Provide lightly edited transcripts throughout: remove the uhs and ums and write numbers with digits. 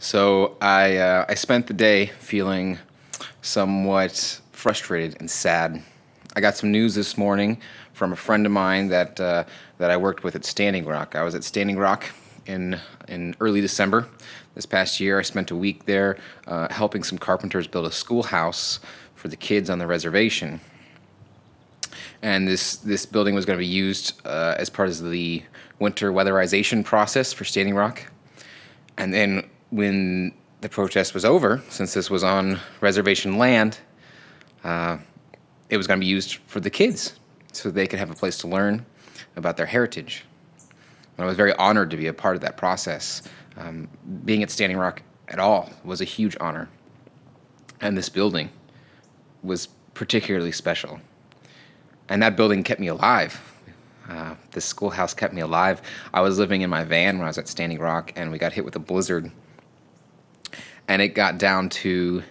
So I spent the day feeling somewhat frustrated and sad. I got some news this morning from a friend of mine that I worked with at Standing Rock. I was at Standing Rock in early December this past year. I spent a week there helping some carpenters build a schoolhouse for the kids on the reservation. And this building was going to be used as part of the winter weatherization process for Standing Rock. And then when the protest was over, since this was on reservation land, it was going to be used for the kids so they could have a place to learn about their heritage. And I was very honored to be a part of that process. Being at Standing Rock at all was a huge honor. And this building was particularly special. And that building kept me alive. This schoolhouse kept me alive. I was living in my van when I was at Standing Rock, and we got hit with a blizzard. And it got down to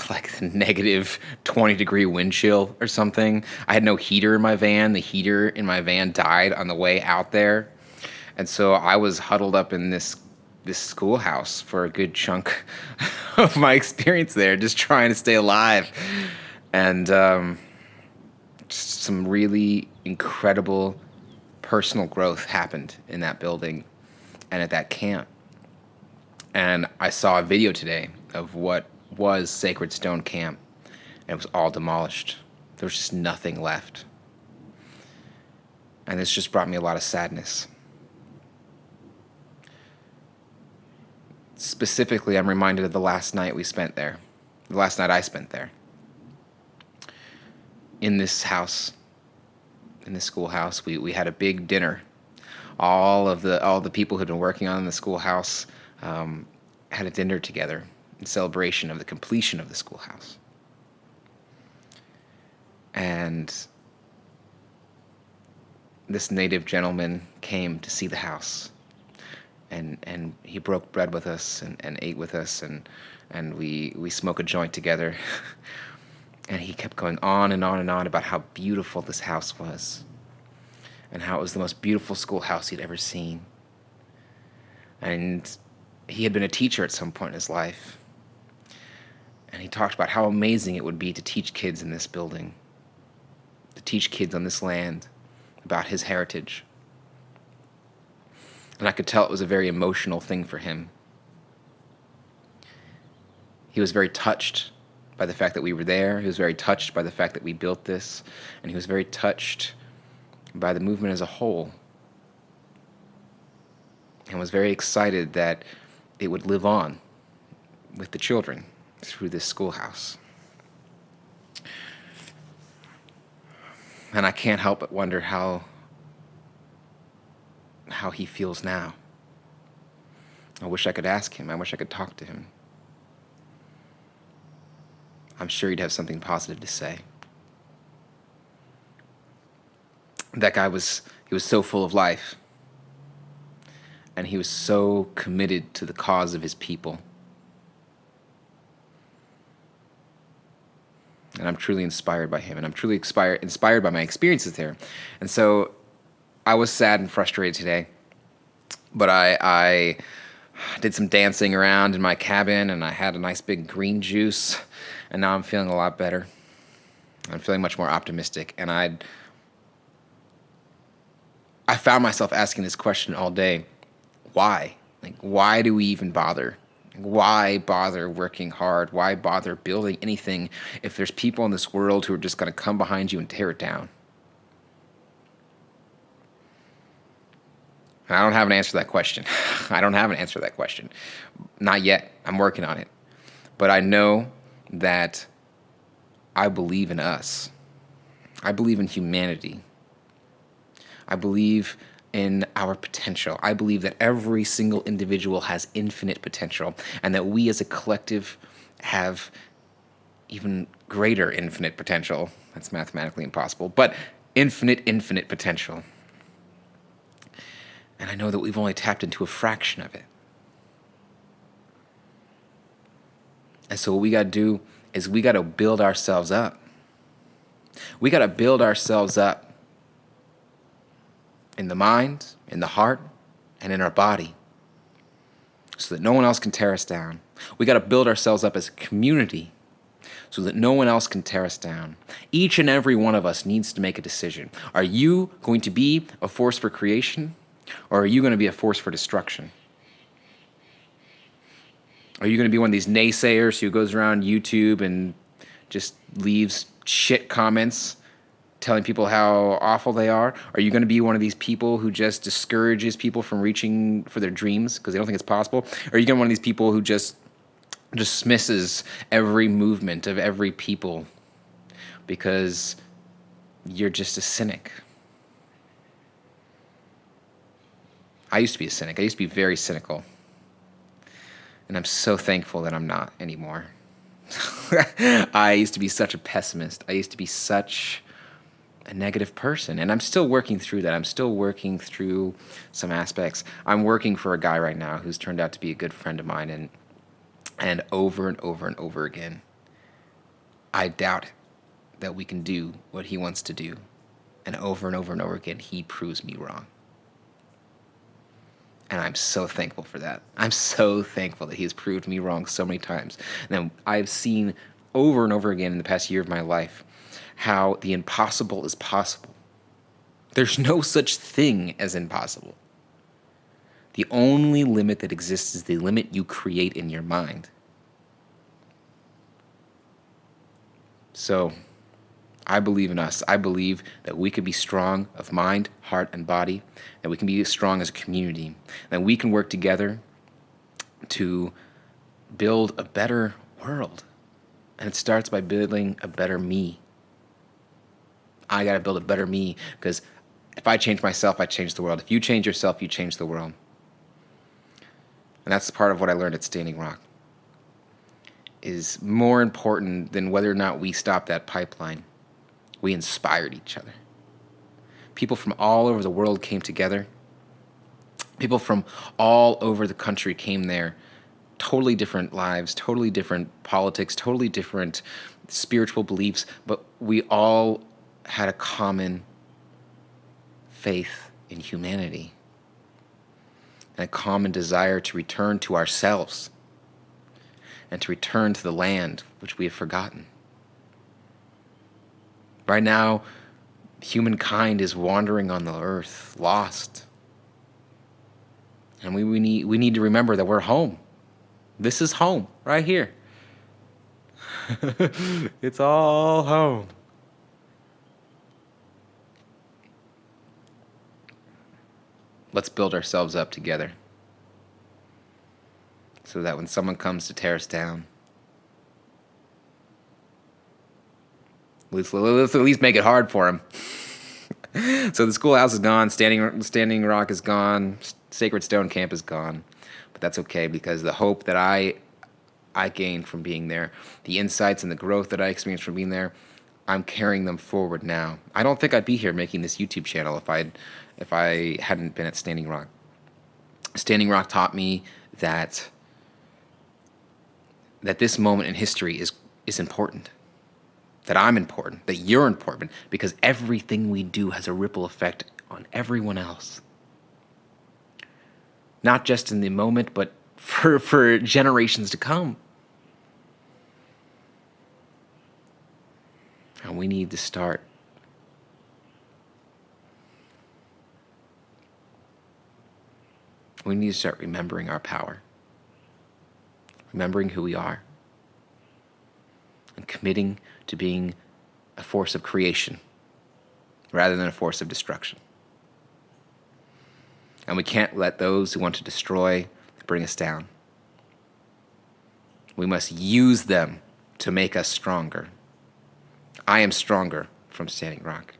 like the negative 20-degree wind chill or something. I had no heater in my van. The heater in my van died on the way out there. And so I was huddled up in this schoolhouse for a good chunk of my experience there, just trying to stay alive. And some really incredible personal growth happened in that building and at that camp. And I saw a video today of what was Sacred Stone Camp, and it was all demolished. There was just nothing left. And this just brought me a lot of sadness. Specifically, I'm reminded of the last night we spent there, the last night I spent there. In this house, in this schoolhouse, we had a big dinner. All the people who had been working on the schoolhouse had a dinner together in celebration of the completion of the schoolhouse. And this native gentleman came to see the house, and he broke bread with us and ate with us, and we smoked a joint together. And he kept going on and on and on about how beautiful this house was and how it was the most beautiful schoolhouse he'd ever seen. And he had been a teacher at some point in his life. And he talked about how amazing it would be to teach kids in this building, to teach kids on this land about his heritage. And I could tell it was a very emotional thing for him. He was very touched by the fact that we were there. He was very touched by the fact that we built this. And he was very touched by the movement as a whole. And was very excited that it would live on with the children through this schoolhouse. And I can't help but wonder how he feels now. I wish I could ask him. I wish I could talk to him. I'm sure he'd have something positive to say. That guy was so full of life. And he was so committed to the cause of his people. And I'm truly inspired by him. And I'm truly inspired by my experiences there. And so I was sad and frustrated today. But I did some dancing around in my cabin, and I had a nice big green juice. And now I'm feeling a lot better. I'm feeling much more optimistic. And I found myself asking this question all day. Why? Like, why do we even bother? Why bother working hard? Why bother building anything if there's people in this world who are just going to come behind you and tear it down? And I don't have an answer to that question. I don't have an answer to that question. Not yet. I'm working on it. But I know that I believe in us. I believe in humanity. I believe in our potential. I believe that every single individual has infinite potential, and that we as a collective have even greater infinite potential. That's mathematically impossible, but infinite potential. And I know that we've only tapped into a fraction of it. And so what we got to do is we got to build ourselves up. We got to build ourselves up in the mind, in the heart, and in our body, so that no one else can tear us down. We got to build ourselves up as a community so that no one else can tear us down. Each and every one of us needs to make a decision. Are you going to be a force for creation, or are you going to be a force for destruction? Are you going to be one of these naysayers who goes around YouTube and just leaves shit comments telling people how awful they are? Are you going to be one of these people who just discourages people from reaching for their dreams because they don't think it's possible? Or are you going to be one of these people who just dismisses every movement of every people because you're just a cynic? I used to be a cynic. I used to be very cynical. And I'm so thankful that I'm not anymore. I used to be such a pessimist. I used to be such a negative person. And I'm still working through that. I'm still working through some aspects. I'm working for a guy right now who's turned out to be a good friend of mine. And over and over and over again, I doubt that we can do what he wants to do. And over again, he proves me wrong. And I'm so thankful for that. I'm so thankful that he has proved me wrong so many times. Now, I've seen over and over again in the past year of my life how the impossible is possible. There's no such thing as impossible. The only limit that exists is the limit you create in your mind. So, I believe in us. I believe that we could be strong of mind, heart, and body, that we can be strong as a community, that we can work together to build a better world. And it starts by building a better me. I got to build a better me, because if I change myself, I change the world. If you change yourself, you change the world. And that's part of what I learned at Standing Rock. Is more important than whether or not we stop that pipeline. We inspired each other. People from all over the world came together. People from all over the country came there. Totally different lives, totally different politics, totally different spiritual beliefs, but we all had a common faith in humanity and a common desire to return to ourselves and to return to the land which we have forgotten. Right now, humankind is wandering on the earth, lost. And we need to remember that we're home. This is home, right here. It's all home. Let's build ourselves up together so that when someone comes to tear us down, let's at least make it hard for him. So the schoolhouse is gone, Standing Rock is gone, Sacred Stone Camp is gone. But that's okay, because the hope that I gained from being there, the insights and the growth that I experienced from being there, I'm carrying them forward now. I don't think I'd be here making this YouTube channel if I hadn't been at Standing Rock. Standing Rock taught me that this moment in history is important. That I'm important, that you're important, because everything we do has a ripple effect on everyone else. Not just in the moment, but for generations to come. And we need to start remembering our power, remembering who we are, and committing to being a force of creation rather than a force of destruction. And we can't let those who want to destroy bring us down. We must use them to make us stronger. I am stronger from Standing Rock.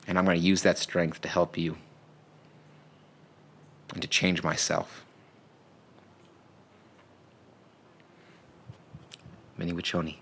And I'm going to use that strength to help you and to change myself. Mini Wachoni.